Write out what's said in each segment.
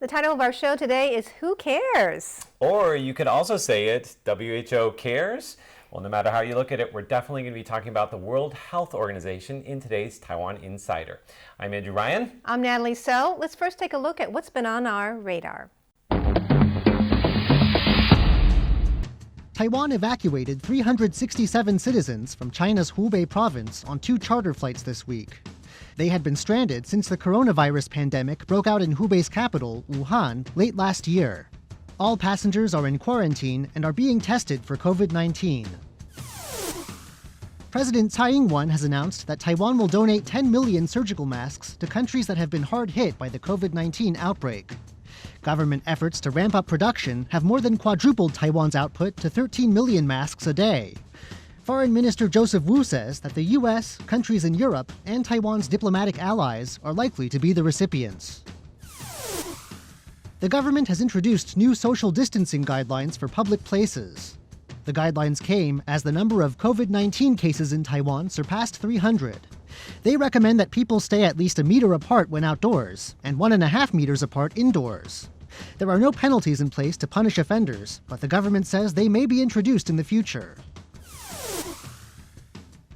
title of our show today is Who Cares? Or you could also say it, WHO cares. Well, no matter how you look at it, we're definitely going to be talking about the World Health Organization in today's Taiwan Insider. I'm Andrew Ryan. I'm Natalie So. Let's first take a look at what's been on our radar. Taiwan evacuated 367 citizens from China's Hubei province on 2 charter flights this week. They had been stranded since the coronavirus pandemic broke out in Hubei's capital, Wuhan, late last year. All passengers are in quarantine and are being tested for COVID-19. President Tsai Ing-wen has announced that Taiwan will donate 10 million surgical masks to countries that have been hard hit by the COVID-19 outbreak. Government efforts to ramp up production have more than quadrupled Taiwan's output to 13 million masks a day. Foreign Minister Joseph Wu says that the U.S., countries in Europe, and Taiwan's diplomatic allies are likely to be the recipients. The government has introduced new social distancing guidelines for public places. The guidelines came as the number of COVID-19 cases in Taiwan surpassed 300. They recommend that people stay at least a meter apart when outdoors and 1.5 meters apart indoors. There are no penalties in place to punish offenders, but the government says they may be introduced in the future.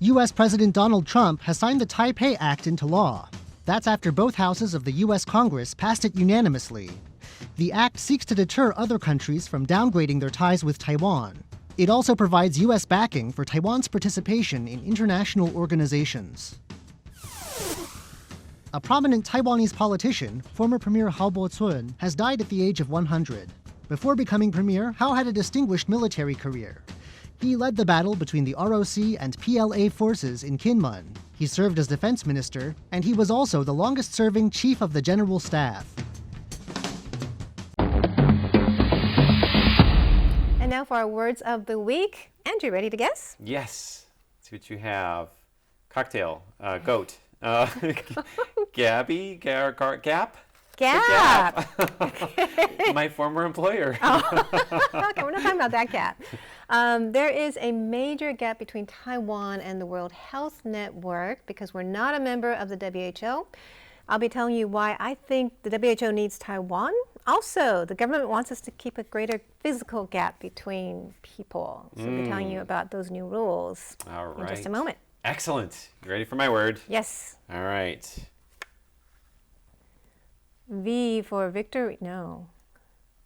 U.S. President Donald Trump has signed the Taipei Act into law. That's after both houses of the U.S. Congress passed it unanimously. The act seeks to deter other countries from downgrading their ties with Taiwan. It also provides U.S. backing for Taiwan's participation in international organizations. A prominent Taiwanese politician, former Premier Hao Bo-chun, has died at the age of 100. Before becoming premier, Hao had a distinguished military career. He led the battle between the ROC and PLA forces in Kinmen. He served as defense minister, and he was also the longest-serving chief of the general staff. And now for our words of the week. Andrew, ready to guess? Yes. Let's see what you have. Cocktail. Goat. Gabby? Gap? Gap. My former employer. Okay, we're not talking about that gap. There is a major gap between Taiwan and the World Health Network because we're not a member of the WHO. I'll be telling you why I think the WHO needs Taiwan. Also, the government wants us to keep a greater physical gap between people. So I'll be telling you about those new rules in just a moment. Excellent. You ready for my word? Yes. All right. V for victory. No.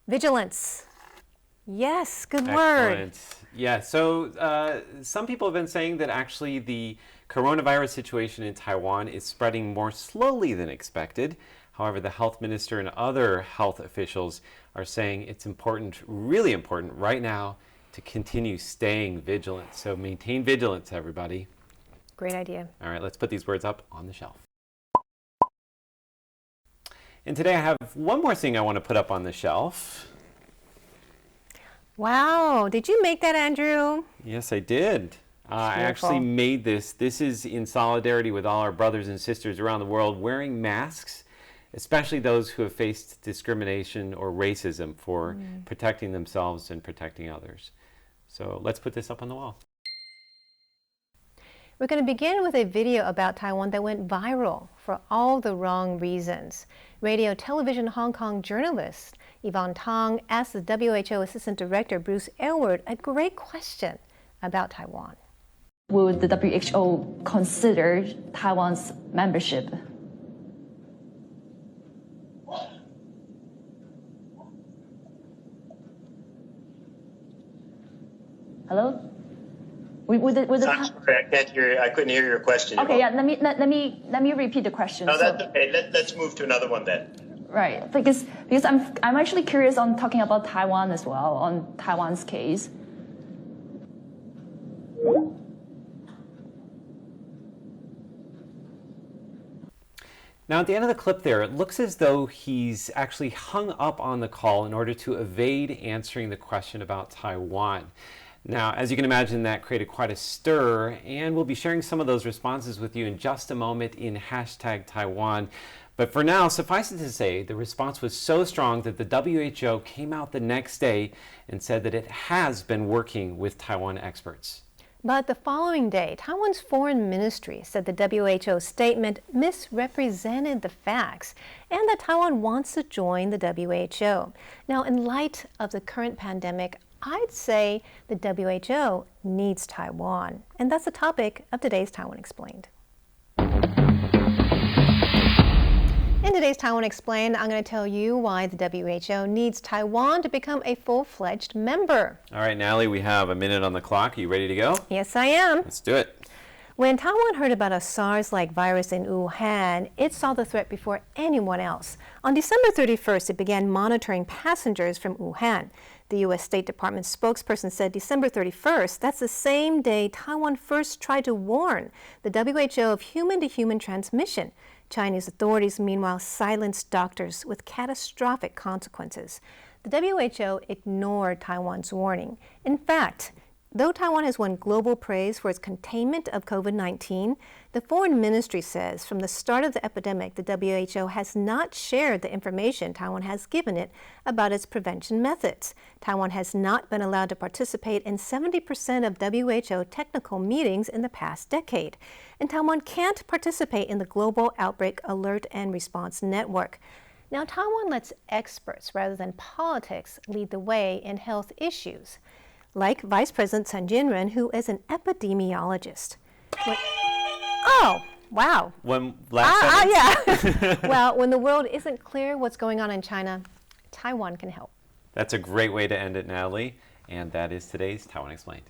Vigilance. Yes, good word. Excellent. Yeah, so some people have been saying that actually the coronavirus situation in Taiwan is spreading more slowly than expected. However, the health minister and other health officials are saying it's important, really important right now to continue staying vigilant. So maintain vigilance, everybody. Great idea. All right, let's put these words up on the shelf. And today I have one more thing I want to put up on the shelf. Wow, did you make that, Andrew? Yes, I did. I actually made this. This is in solidarity with all our brothers and sisters around the world wearing masks, especially those who have faced discrimination or racism for protecting themselves and protecting others. So let's put this up on the wall. We're going to begin with a video about Taiwan that went viral for all the wrong reasons. Radio Television Hong Kong journalist Yvonne Tong asked the WHO Assistant Director Bruce Aylward a great question about Taiwan. Will the WHO consider Taiwan's membership? Hello? I'm sorry, I can't hear. I couldn't hear your question. Okay, yeah. Let me repeat the question. No, that's okay. Let's move to another one then. Right, because I'm actually curious on talking about Taiwan as well, on Taiwan's case. Now at the end of the clip there, it looks as though he's actually hung up on the call in order to evade answering the question about Taiwan. Now, as you can imagine, that created quite a stir, and we'll be sharing some of those responses with you in just a moment in #Taiwan. But for now, suffice it to say, the response was so strong that the WHO came out the next day and said that it has been working with Taiwan experts. But the following day, Taiwan's foreign ministry said the WHO statement misrepresented the facts and that Taiwan wants to join the WHO. Now, in light of the current pandemic, I'd say the WHO needs Taiwan. And that's the topic of today's Taiwan Explained. In today's Taiwan Explained, I'm going to tell you why the WHO needs Taiwan to become a full-fledged member. All right, Natalie, we have a minute on the clock. Are you ready to go? Yes, I am. Let's do it. When Taiwan heard about a SARS-like virus in Wuhan, it saw the threat before anyone else. On December 31st, it began monitoring passengers from Wuhan. The U.S. State Department spokesperson said December 31st, that's the same day Taiwan first tried to warn the WHO of human-to-human transmission. Chinese authorities, meanwhile, silenced doctors with catastrophic consequences. The WHO ignored Taiwan's warning. In fact, though Taiwan has won global praise for its containment of COVID-19, the foreign ministry says from the start of the epidemic, the WHO has not shared the information Taiwan has given it about its prevention methods. Taiwan has not been allowed to participate in 70% of WHO technical meetings in the past decade. And Taiwan can't participate in the Global Outbreak Alert and Response Network. Now, Taiwan lets experts rather than politics lead the way in health issues, like Vice President Chien-jen, who is an epidemiologist. Oh, wow. One last sentence? Yeah. Well, when the world isn't clear what's going on in China, Taiwan can help. That's a great way to end it, Natalie. And that is today's Taiwan Explained.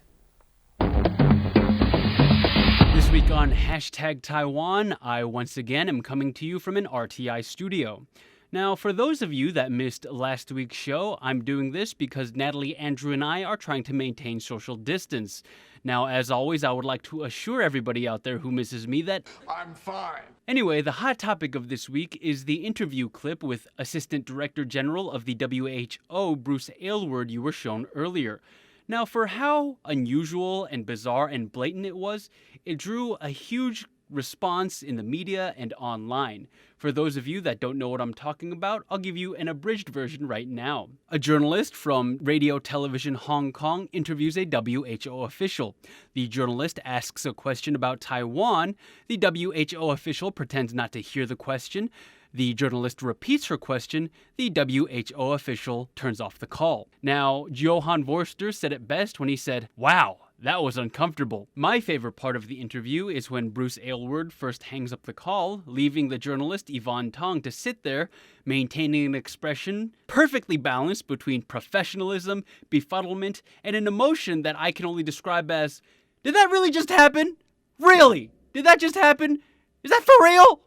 This week on Hashtag Taiwan, I once again am coming to you from an RTI studio. Now, for those of you that missed last week's show, I'm doing this because Natalie, Andrew, and I are trying to maintain social distance. Now, as always, I would like to assure everybody out there who misses me that I'm fine. Anyway, the hot topic of this week is the interview clip with Assistant Director General of the WHO, Bruce Aylward, you were shown earlier. Now, for how unusual and bizarre and blatant it was, it drew a huge response in the media and online. For those of you that don't know what I'm talking about, I'll give you an abridged version right now. A journalist from Radio Television Hong Kong interviews a WHO official. The journalist asks a question about Taiwan. The WHO official pretends not to hear the question. The journalist repeats her question. The WHO official turns off the call. Now, Johann Vorster said it best when he said, "Wow, that was uncomfortable." My favorite part of the interview is when Bruce Aylward first hangs up the call, leaving the journalist Yvonne Tong to sit there, maintaining an expression perfectly balanced between professionalism, befuddlement, and an emotion that I can only describe as, "Did that really just happen? Really? Did that just happen? Is that for real?"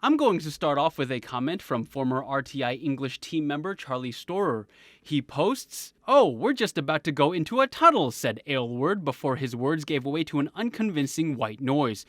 I'm going to start off with a comment from former RTI English team member Charlie Storer. He posts, "Oh, we're just about to go into a tunnel," said Aylward before his words gave way to an unconvincing white noise.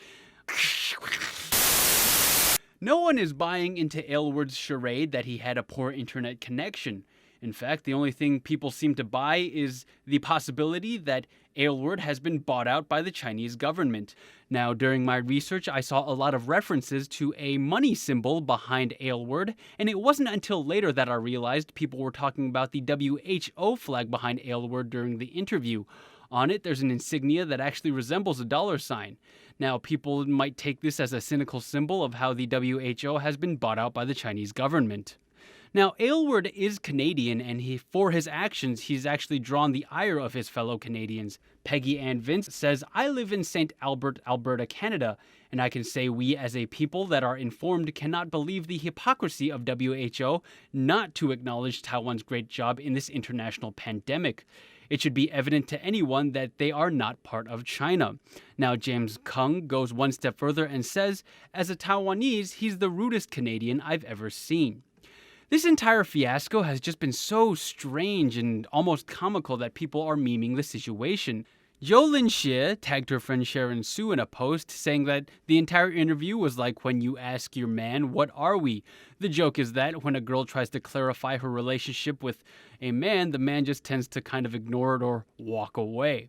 No one is buying into Aylward's charade that he had a poor internet connection. In fact, the only thing people seem to buy is the possibility that Aylward has been bought out by the Chinese government. Now, during my research, I saw a lot of references to a money symbol behind Aylward, and it wasn't until later that I realized people were talking about the WHO flag behind Aylward during the interview. On it, there's an insignia that actually resembles a dollar sign. Now, people might take this as a cynical symbol of how the WHO has been bought out by the Chinese government. Now, Aylward is Canadian, and for his actions, he's actually drawn the ire of his fellow Canadians. Peggy Ann Vince says, "I live in St. Albert, Alberta, Canada, and I can say we as a people that are informed cannot believe the hypocrisy of WHO not to acknowledge Taiwan's great job in this international pandemic. It should be evident to anyone that they are not part of China." Now, James Kung goes one step further and says, "As a Taiwanese, he's the rudest Canadian I've ever seen." This entire fiasco has just been so strange and almost comical that people are memeing the situation. Jolin Xie tagged her friend Sharon Su in a post saying that the entire interview was like when you ask your man, "What are we?" The joke is that when a girl tries to clarify her relationship with a man, the man just tends to kind of ignore it or walk away.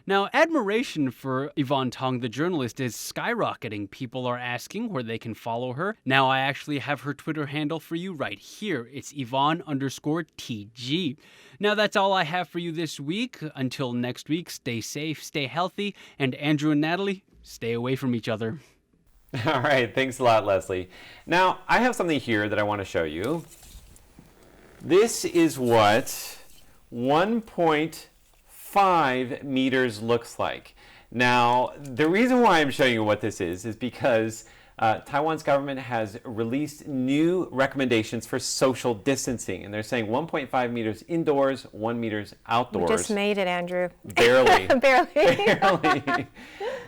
Now, admiration for Yvonne Tong, the journalist, is skyrocketing. People are asking where they can follow her. Now, I actually have her Twitter handle for you right here. It's Yvonne_TG. Now, that's all I have for you this week. Until next week, stay safe, stay healthy, and Andrew and Natalie, stay away from each other. All right, thanks a lot, Leslie. Now, I have something here that I want to show you. This is what 1.5 meters looks like. Now, the reason why I'm showing you what this is because Taiwan's government has released new recommendations for social distancing, and they're saying 1.5 meters indoors, 1 meters outdoors. We just made it, Andrew. Barely. Barely. Barely.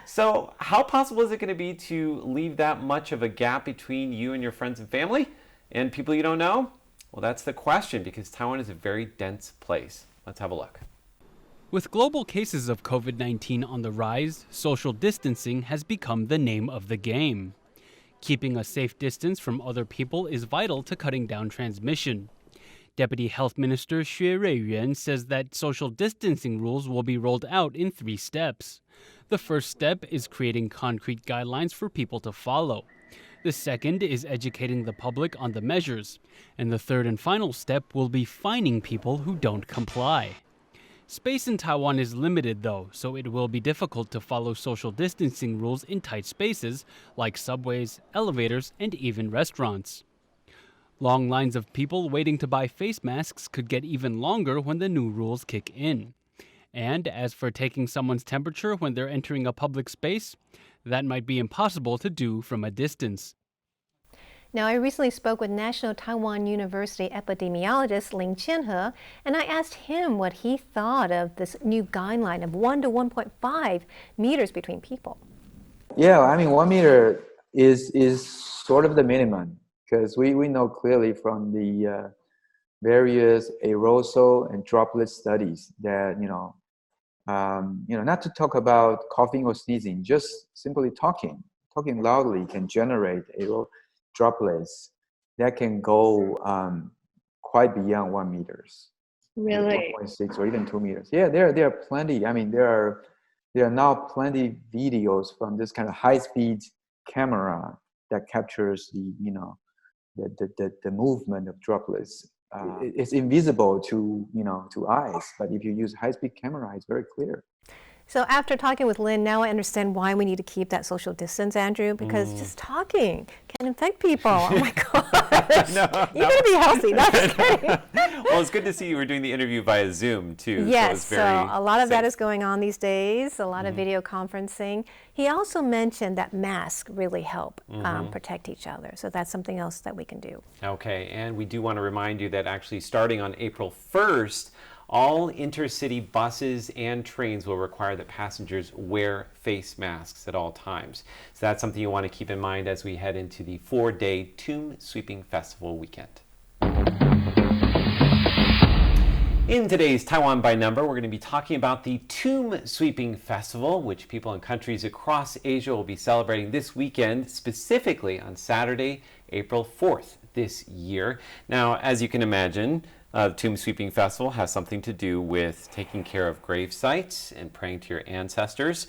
So how possible is it going to be to leave that much of a gap between you and your friends and family and people you don't know? Well, that's the question, because Taiwan is a very dense place. Let's have a look. With global cases of COVID-19 on the rise, social distancing has become the name of the game. Keeping a safe distance from other people is vital to cutting down transmission. Deputy Health Minister Xue Ruiyuan says that social distancing rules will be rolled out in 3 steps. The first step is creating concrete guidelines for people to follow. The second is educating the public on the measures. And the third and final step will be fining people who don't comply. Space in Taiwan is limited, though, so it will be difficult to follow social distancing rules in tight spaces like subways, elevators, and even restaurants. Long lines of people waiting to buy face masks could get even longer when the new rules kick in. And as for taking someone's temperature when they're entering a public space, that might be impossible to do from a distance. Now, I recently spoke with National Taiwan University epidemiologist Chien-jen, and I asked him what he thought of this new guideline of 1 to 1.5 meters between people. Yeah, I mean, 1 meter is sort of the minimum, because we know clearly from the various aerosol and droplet studies that, not to talk about coughing or sneezing, just simply talking loudly can generate aerosol droplets that can go quite beyond 1 meters. Really? 1.6 or even 2 meters. Yeah, there are plenty. I mean, there are now plenty videos from this kind of high-speed camera that captures the movement of droplets. It's invisible to eyes, but if you use high-speed camera, it's very clear. So after talking with Lynn, now I understand why we need to keep that social distance, Andrew, because just talking can infect people. Oh my gosh. You gotta be healthy. No, I'm just kidding. Well, it's good to see you were doing the interview via Zoom too. Yes, so a lot of that is going on these days, a lot of video conferencing. He also mentioned that masks really help protect each other. So that's something else that we can do. Okay, and we do want to remind you that actually starting on April 1st, all intercity buses and trains will require that passengers wear face masks at all times. So that's something you want to keep in mind as we head into the 4-day Tomb Sweeping Festival weekend. In today's Taiwan by Number, we're going to be talking about the Tomb Sweeping Festival, which people in countries across Asia will be celebrating this weekend, specifically on Saturday, April 4th this year. Now, as you can imagine, the Tomb Sweeping Festival has something to do with taking care of grave sites and praying to your ancestors.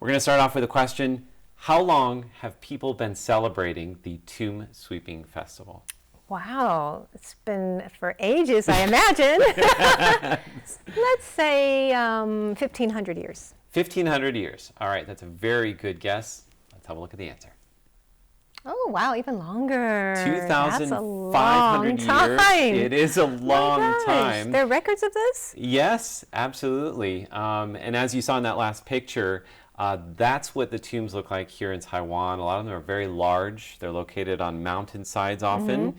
We're going to start off with a question. How long have people been celebrating the Tomb Sweeping Festival? Wow, it's been for ages, I imagine. Let's say 1,500 years. 1,500 years. All right, that's a very good guess. Let's have a look at the answer. Oh, wow, even longer. 2,500 years. It is a long time. There are records of this? Yes, absolutely. And as you saw in that last picture, that's what the tombs look like here in Taiwan. A lot of them are very large. They're located on mountainsides often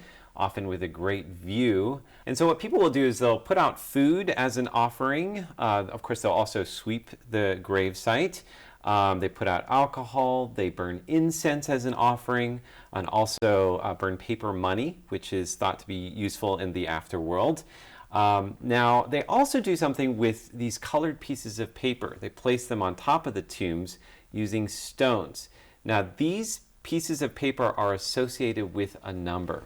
with a great view. And so what people will do is they'll put out food as an offering. Of course, they'll also sweep the grave site. They put out alcohol, they burn incense as an offering, and also burn paper money, which is thought to be useful in the afterworld. Now, they also do something with these colored pieces of paper. They place them on top of the tombs using stones. Now, these pieces of paper are associated with a number.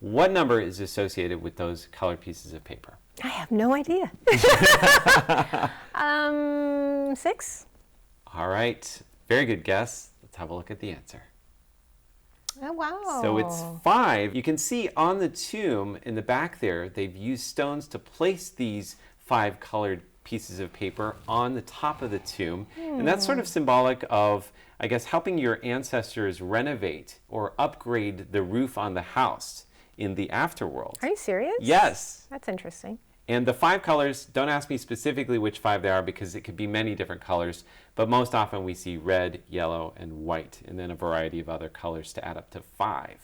What number is associated with those colored pieces of paper? I have no idea. 6. All right. Very good guess. Let's have a look at the answer. Oh, wow. So it's 5. You can see on the tomb in the back there, they've used stones to place these 5 colored pieces of paper on the top of the tomb. And that's sort of symbolic of, I guess, helping your ancestors renovate or upgrade the roof on the house in the afterworld. Are you serious? Yes. That's interesting. And the 5 colors, don't ask me specifically which 5 they are because it could be many different colors, but most often we see red, yellow, and white, and then a variety of other colors to add up to 5.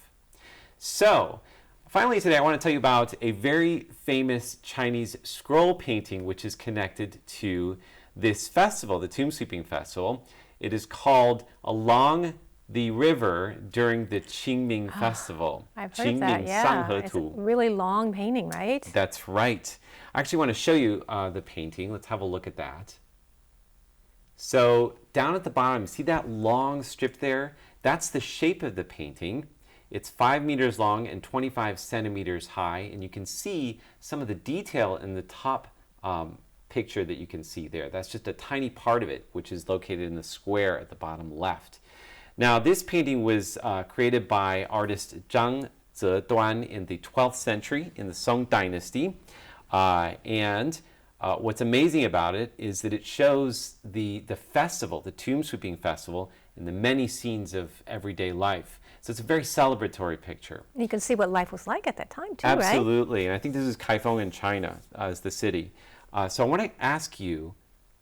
So, finally today I want to tell you about a very famous Chinese scroll painting which is connected to this festival, the Tomb Sweeping Festival. It is called Along the River during the Qingming Festival. I've heard that, yeah. It's a really long painting, right? That's right. I actually want to show you the painting. Let's have a look at that. So down at the bottom, see that long strip there? That's the shape of the painting. It's 5 meters long and 25 centimeters high, and you can see some of the detail in the top picture that you can see there. That's just a tiny part of it, which is located in the square at the bottom left. Now, this painting was created by artist Zhang Zeduan in the 12th century in the Song Dynasty. What's amazing about it is that it shows the festival, the Tomb Sweeping Festival, and the many scenes of everyday life. So it's a very celebratory picture. And you can see what life was like at that time, too, Absolutely. And I think this is Kaifeng in China as the city. So I want to ask you,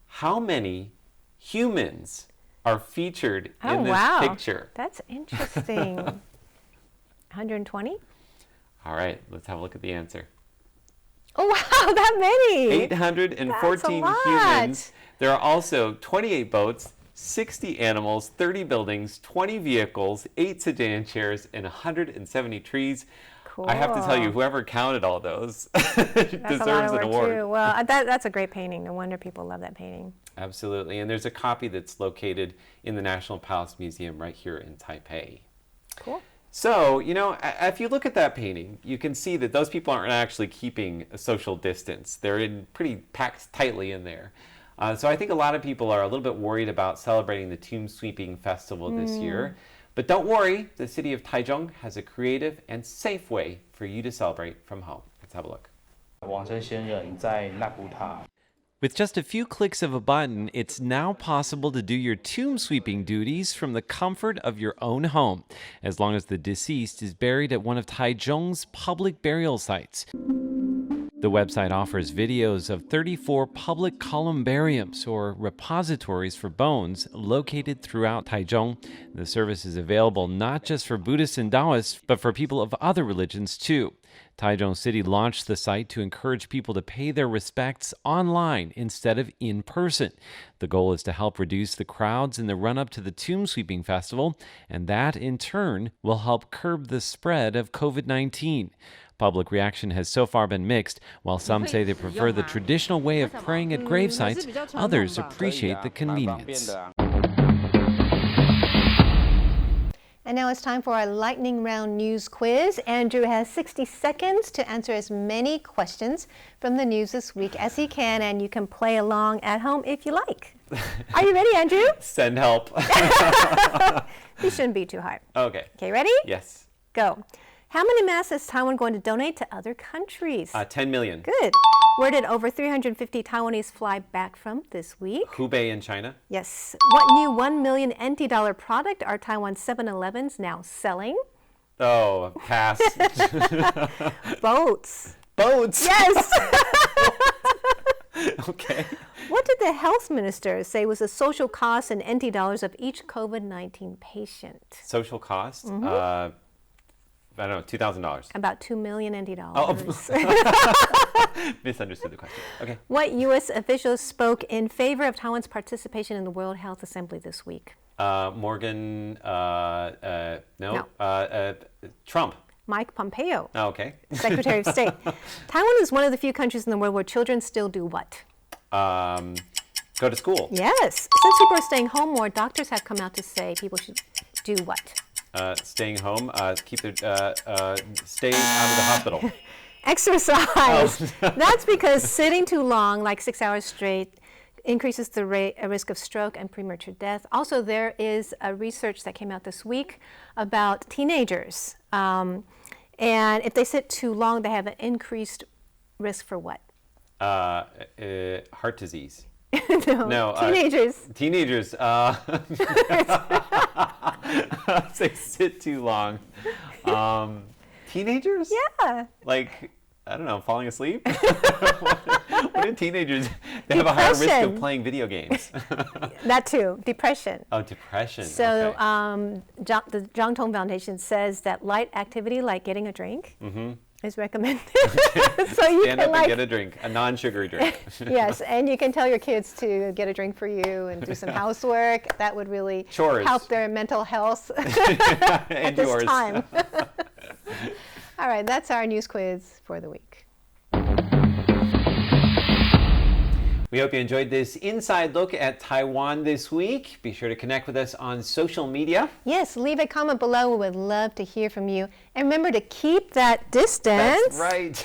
how many humans are featured in this picture? That's interesting. 120? All right, let's have a look at the answer. Oh, wow, that many! 814 humans. There are also 28 boats, 60 animals, 30 buildings, 20 vehicles, 8 sedan chairs, and 170 trees. Cool. I have to tell you, whoever counted all those deserves an award. Too. Well, that's a great painting. No wonder people love that painting. Absolutely. And there's a copy that's located in the National Palace Museum right here in Taipei. Cool. So, you know, if you look at that painting, you can see that those people aren't actually keeping a social distance. They're pretty packed tightly in there. So I think a lot of people are a little bit worried about celebrating the Tomb Sweeping Festival this year. But don't worry, the city of Taichung has a creative and safe way for you to celebrate from home. Let's have a look. With just a few clicks of a button, it's now possible to do your tomb sweeping duties from the comfort of your own home, as long as the deceased is buried at one of Taichung's public burial sites. The website offers videos of 34 public columbariums, or repositories for bones, located throughout Taichung. The service is available not just for Buddhists and Taoists, but for people of other religions too. Taichung City launched the site to encourage people to pay their respects online instead of in person. The goal is to help reduce the crowds in the run-up to the Tomb Sweeping Festival, and that, in turn, will help curb the spread of COVID-19. Public reaction has so far been mixed. While some say they prefer the traditional way of praying at grave sites, others appreciate the convenience. And now it's time for our lightning round news quiz. Andrew has 60 seconds to answer as many questions from the news this week as he can, and you can play along at home if you like. Are you ready, Andrew? Send help. This shouldn't be too hard. Okay. Okay, ready? Yes. Go. How many masks is Taiwan going to donate to other countries? 10 million. Good. Where did over 350 Taiwanese fly back from this week? Hubei in China. Yes. What new 1 million NT dollar product are Taiwan 7-Elevens now selling? Oh, pass. Boats. Boats? Yes. Okay. What did the health minister say was the social cost in NT dollars of each COVID-19 patient? Social cost? I don't know, $2,000. About 2 million NT dollars. Oh. Misunderstood the question. Okay. What U.S. officials spoke in favor of Taiwan's participation in the World Health Assembly this week? Morgan, Trump. Mike Pompeo. Oh, okay. Secretary of State. Taiwan is one of the few countries in the world where children still do what? Go to school. Yes. Since people are staying home more, doctors have come out to say people should do what? Staying home, stay out of the hospital. Exercise. That's because sitting too long, like 6 hours straight, increases the risk of stroke and premature death. Also, there is a research that came out this week about teenagers. And if they sit too long, they have an increased risk for what? Heart disease. No, teenagers. Teenagers. They sit too long. Teenagers? Yeah. Like, I don't know, falling asleep? What do teenagers? They have a higher risk of playing video games. That too. Depression. Oh, depression. So okay. The Zhang Tong Foundation says that light activity like getting a drink is recommended. So you Stand up and get a drink, a non-sugary drink. Yes, and you can tell your kids to get a drink for you and do some housework. That would really help their mental health at this time. All right, that's our news quiz for the week. We hope you enjoyed this inside look at Taiwan this week. Be sure to connect with us on social media. Yes, leave a comment below. We would love to hear from you. And remember to keep that distance. That's right.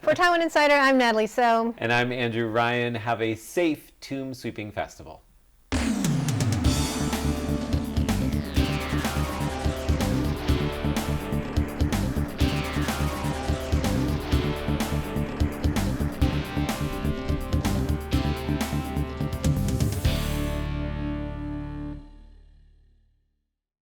For Taiwan Insider, I'm Natalie So. And I'm Andrew Ryan. Have a safe tomb sweeping festival.